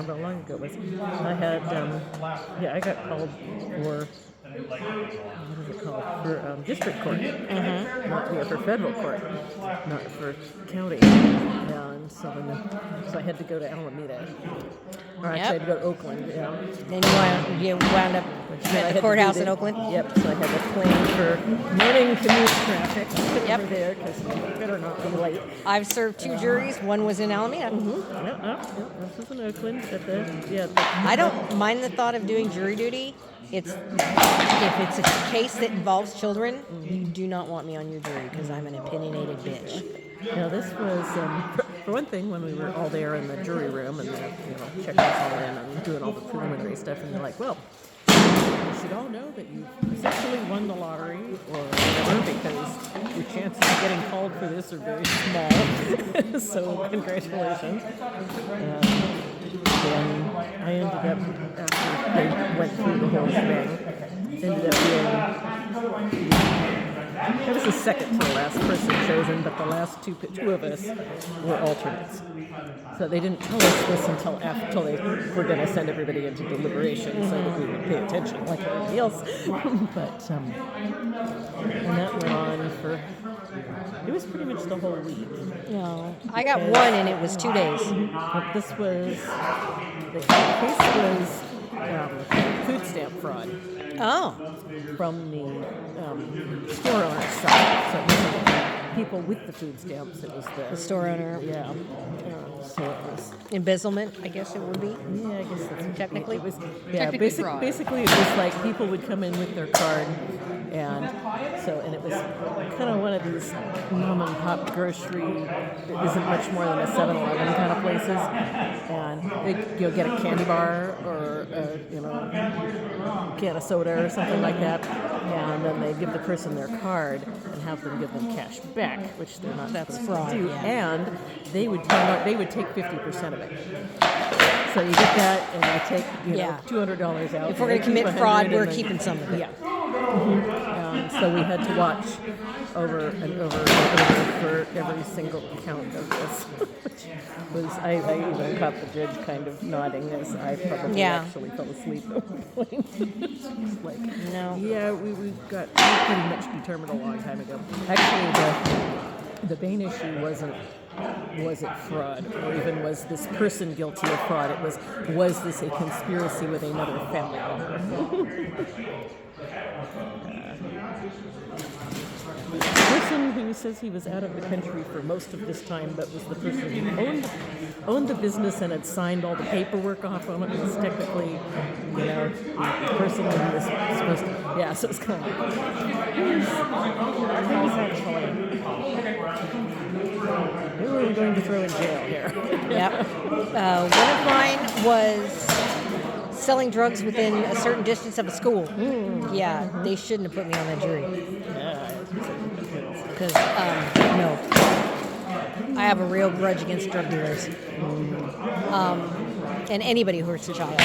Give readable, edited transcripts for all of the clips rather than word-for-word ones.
remember how long ago it was. I had, I got called for, what is it called, for district court, not for federal court, not for county. Yeah, and so I had to go to Alameda, or actually I had to go to Oakland. Yeah. And you wound up at the courthouse in Oakland. Yep. So I had to plan for morning commute traffic over there because you better not be late. I've served 2 juries. One was in Alameda. This was in Oakland at the I don't mind the thought of doing jury duty. If it's a case that involves children, you do not want me on your jury because I'm an opinionated bitch. Now this was, for one thing, when we were all there in the jury room and checking us all in and doing all the preliminary stuff, and they're like, well, you should all know that you essentially won the lottery or whatever because your chances of getting called for this are very small. So congratulations. Then I ended up, after they went through the whole thing, ended up being, I was the second to the last person chosen, but the last two of us were alternates. So they didn't tell us this until they were going to send everybody into deliberation so that we would pay attention like everybody else. But, and that went on for, it was pretty much the whole week. No, I got one and it was 2 days. But this was, the case was food stamp fraud. Oh. From the store owner's side. So it wasn't people with the food stamps, it was the store owner. Yeah. So it was embezzlement, I guess it would be. Yeah, I guess that's technically. It was Fraud. Basically it was like people would come in with their card, and it was kind of one of these mom and pop grocery that isn't much more than a 7-Eleven kind of places, and you'll get a candy bar or a can of soda or something like that, and then they give the person their card and have them give them cash back, which they're not That's supposed fraud, to do, yeah. and they would take 50% of it. So you get that, and I take $200 out. If we're going to commit fraud, we're keeping some of it. Yeah. So we had to watch over and over and over for every single count of this, which was, I even caught the judge kind of nodding as I probably actually fell asleep at one point. Like, no. Yeah, we pretty much determined a long time ago. Actually, the main issue wasn't, was it fraud, or even was this person guilty of fraud? It was this a conspiracy with another family member? The person who says he was out of the country for most of this time, but was the person who owned the business and had signed all the paperwork off on it, was technically, the person who was supposed to. Yeah, so it's kind of like, who are we going to throw in jail here? Yep. One of mine was selling drugs within a certain distance of a school. Yeah, they shouldn't have put me on that jury. Because, no. I have a real grudge against drug dealers. And anybody who hurts a child.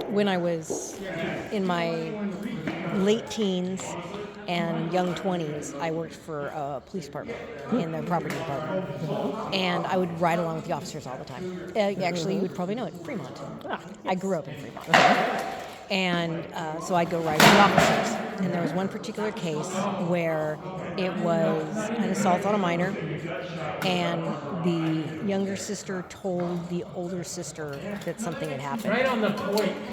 When I was in my late teens and young 20s, I worked for a police department in the property department. And I would ride along with the officers all the time. Actually, you would probably know it, Fremont. I grew up in Fremont. And so I'd go ride with the officers. And there was one particular case where it was an assault on a minor, and the younger sister told the older sister that something had happened. Right on the point.